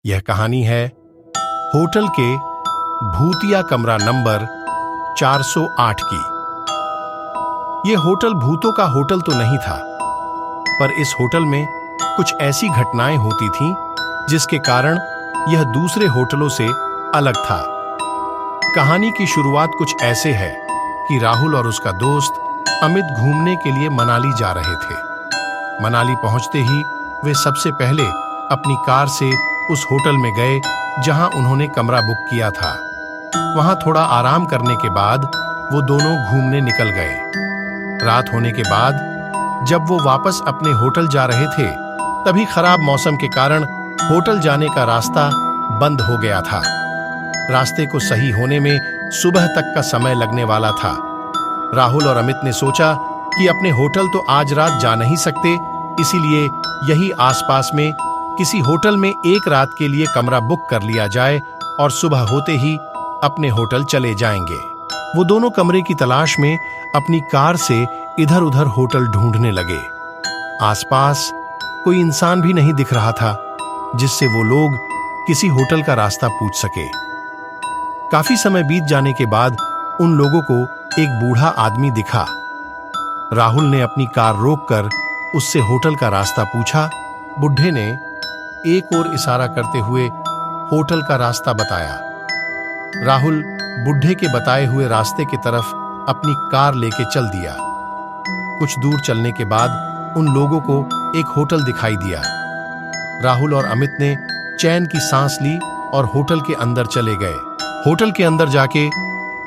यह कहानी है होटल के भूतिया कमरा नंबर 408 की। यह होटल भूतों का होटल तो नहीं था, पर इस होटल में कुछ ऐसी घटनाएं होती थीं जिसके कारण यह दूसरे होटलों से अलग था। कहानी की शुरुआत कुछ ऐसे है कि राहुल और उसका दोस्त अमित घूमने के लिए मनाली जा रहे थे। मनाली पहुंचते ही वे सबसे पहले अपनी कार से उस होटल में गए जहां उन्होंने कमरा बुक किया था। वहां थोड़ा आराम करने के बाद वो दोनों घूमने निकल गए। रात होने के बाद जब वो वापस अपने होटल जा रहे थे, तभी खराब मौसम के कारण होटल जाने का रास्ता बंद हो गया था। रास्ते को सही होने में सुबह तक का समय लगने वाला था। राहुल और अमित ने सोचा कि अपने होटल तो आज रात जा नहीं सकते, इसीलिए यही आसपास में किसी होटल में एक रात के लिए कमरा बुक कर लिया जाए और सुबह होते ही अपने होटल चले जाएंगे। वो दोनों कमरे की तलाश में अपनी कार से इधर उधर होटल ढूंढने लगे। आसपास कोई इंसान भी नहीं दिख रहा था जिससे वो लोग किसी होटल का रास्ता पूछ सके। काफी समय बीत जाने के बाद उन लोगों को एक बूढ़ा आदमी दिखा। राहुल ने अपनी कार रोककर उससे होटल का रास्ता पूछा। बुढ़े ने एक और इशारा करते हुए होटल का रास्ता बताया। राहुल बुढ़े के बताए हुए रास्ते की तरफ अपनी कार लेके चल दिया। कुछ दूर चलने के बाद उन लोगों को एक होटल दिखाई दिया। राहुल और अमित ने चैन की सांस ली और होटल के अंदर चले गए। होटल के अंदर जाके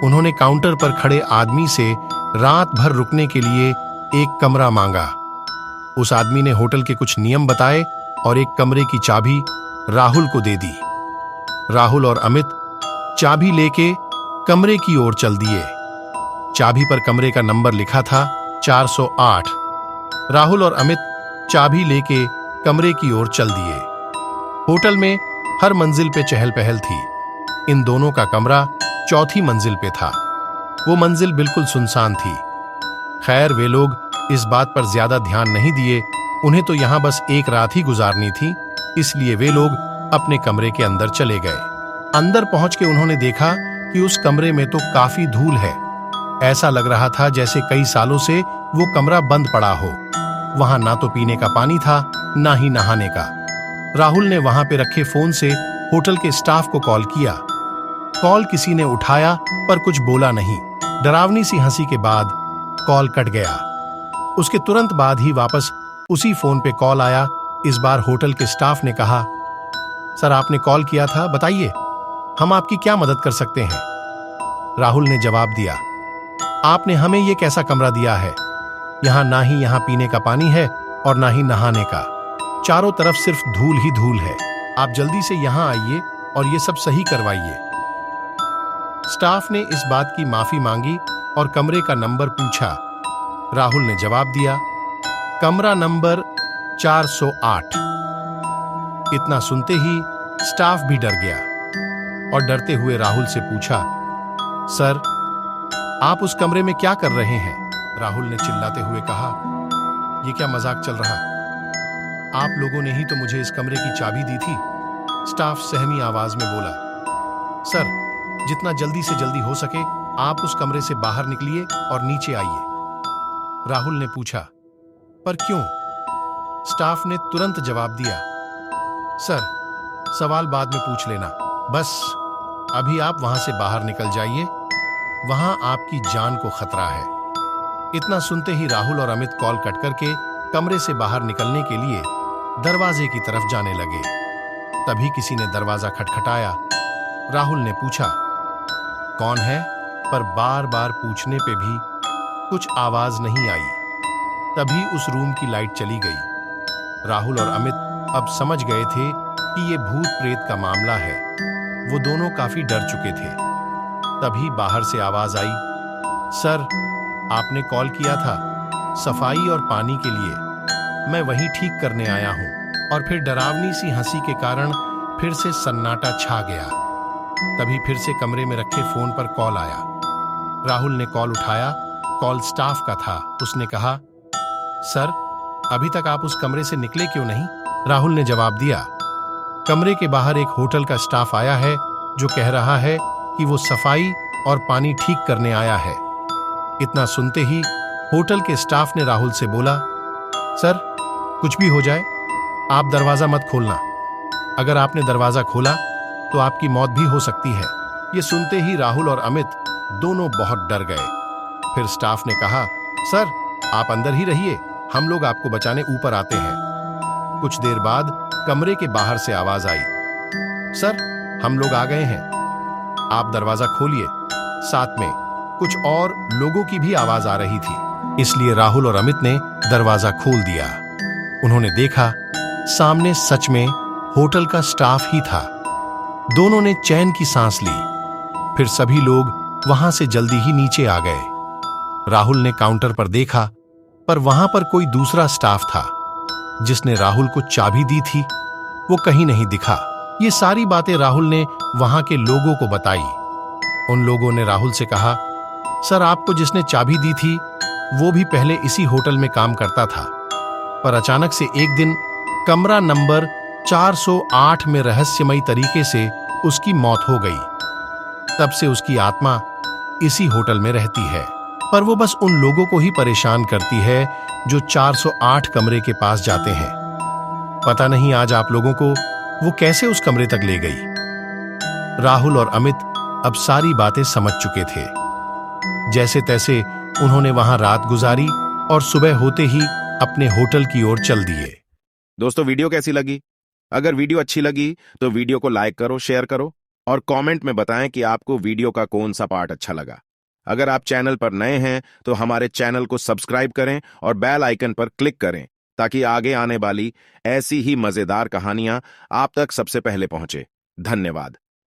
उन्होंने काउंटर पर खड़े आदमी से रात भर रुकने के लिए एक कमरा मांगा। उस आदमी ने होटल के कुछ नियम बताए और एक कमरे की चाबी राहुल को दे दी। राहुल और अमित चाबी लेके कमरे की ओर चल दिए। चाबी पर कमरे का नंबर लिखा था 408। राहुल और अमित चाबी लेके कमरे की ओर चल दिए। होटल में हर मंजिल पे चहल पहल थी। इन दोनों का कमरा चौथी मंजिल पे था। वो मंजिल बिल्कुल सुनसान थी। खैर, वे लोग इस बात पर ज्यादा ध्यान नहीं दिए। उन्हें तो यहां बस एक रात ही गुजारनी थी, इसलिए वे लोग अपने कमरे के अंदर चले गए। अंदर पहुंच के उन्होंने देखा कि उस कमरे में तो काफी धूल है। ऐसा लग रहा था जैसे कई सालों से वो कमरा बंद पड़ा हो। वहां ना तो पीने का पानी था, ना ही नहाने का। राहुल ने वहां पे रखे फोन से होटल के स्टाफ को कॉल किया। कॉल किसी ने उठाया पर कुछ बोला नहीं। डरावनी सी हंसी के बाद कॉल कट गया। उसके तुरंत बाद ही वापस उसी फोन पे कॉल आया। इस बार होटल के स्टाफ ने कहा, सर आपने कॉल किया था, बताइए हम आपकी क्या मदद कर सकते हैं। राहुल ने जवाब दिया, आपने हमें ये कैसा कमरा दिया है। यहां ना ही यहां पीने का पानी है और ना ही नहाने का। चारों तरफ सिर्फ धूल ही धूल है। आप जल्दी से यहां आइए और ये सब सही करवाइए। स्टाफ ने इस बात की माफी मांगी और कमरे का नंबर पूछा। राहुल ने जवाब दिया, कमरा नंबर 408। इतना सुनते ही स्टाफ भी डर गया और डरते हुए राहुल से पूछा, सर आप उस कमरे में क्या कर रहे हैं। राहुल ने चिल्लाते हुए कहा, यह क्या मजाक चल रहा। आप लोगों ने ही तो मुझे इस कमरे की चाबी दी थी। स्टाफ सहमी आवाज में बोला, सर जितना जल्दी से जल्दी हो सके आप उस कमरे से बाहर निकलिए और नीचे आइए। राहुल ने पूछा, पर क्यों। स्टाफ ने तुरंत जवाब दिया, सर सवाल बाद में पूछ लेना, बस अभी आप वहां से बाहर निकल जाइए, वहां आपकी जान को खतरा है। इतना सुनते ही राहुल और अमित कॉल कट करके कमरे से बाहर निकलने के लिए दरवाजे की तरफ जाने लगे। तभी किसी ने दरवाजा खटखटाया। राहुल ने पूछा, कौन है, पर बार बार पूछने पे भी कुछ आवाज नहीं आई। तभी उस रूम की लाइट चली गई। राहुल और अमित अब समझ गए थे कि ये भूत प्रेत का मामला है। वो दोनों काफी डर चुके थे। तभी बाहर से आवाज आई, सर आपने कॉल किया था सफाई और पानी के लिए, मैं वही ठीक करने आया हूं। और फिर डरावनी सी हंसी के कारण फिर से सन्नाटा छा गया। तभी फिर से कमरे में रखे फोन पर कॉल आया। राहुल ने कॉल उठाया। कॉल स्टाफ का था। उसने कहा, सर अभी तक आप उस कमरे से निकले क्यों नहीं। राहुल ने जवाब दिया, कमरे के बाहर एक होटल का स्टाफ आया है जो कह रहा है कि वो सफाई और पानी ठीक करने आया है। इतना सुनते ही होटल के स्टाफ ने राहुल से बोला, सर, कुछ भी हो जाए आप दरवाजा मत खोलना। अगर आपने दरवाजा खोला तो आपकी मौत भी हो सकती है। ये सुनते ही राहुल और अमित दोनों बहुत डर गए। फिर स्टाफ ने कहा, सर, आप अंदर ही रहिए, हम लोग आपको बचाने ऊपर आते हैं। कुछ देर बाद कमरे के बाहर से आवाज आई, सर, हम लोग आ गए हैं, आप दरवाजा खोलिए। साथ में कुछ और लोगों की भी आवाज आ रही थी, इसलिए राहुल और अमित ने दरवाजा खोल दिया। उन्होंने देखा सामने सच में होटल का स्टाफ ही था। दोनों ने चैन की सांस ली। फिर सभी लोग वहां से जल्दी ही नीचे आ गए। राहुल ने काउंटर पर देखा, पर वहां पर कोई दूसरा स्टाफ था जिसने राहुल को चाबी दी थी, वो कहीं नहीं दिखा। ये सारी बातें राहुल ने वहां के लोगों को बताई। उन लोगों ने राहुल से कहा, सर, आपको जिसने चाबी दी थी वो भी पहले इसी होटल में काम करता था, पर अचानक से एक दिन कमरा नंबर 408 में रहस्यमयी तरीके से उसकी मौत हो गई। तब से उसकी आत्मा इसी होटल में रहती है, पर वो बस उन लोगों को ही परेशान करती है जो 408 कमरे के पास जाते हैं। पता नहीं आज आप लोगों को वो कैसे उस कमरे तक ले गई। राहुल और अमित अब सारी बातें समझ चुके थे। जैसे तैसे उन्होंने वहां रात गुजारी और सुबह होते ही अपने होटल की ओर चल दिए। दोस्तों, वीडियो कैसी लगी? अगर वीडियो अच्छी लगी तो वीडियो को लाइक करो, शेयर करो और कमेंट में बताएं कि आपको वीडियो का कौन सा पार्ट अच्छा लगा। अगर आप चैनल पर नए हैं तो हमारे चैनल को सब्सक्राइब करें और बेल आइकन पर क्लिक करें ताकि आगे आने वाली ऐसी ही मजेदार कहानियां आप तक सबसे पहले पहुंचे। धन्यवाद।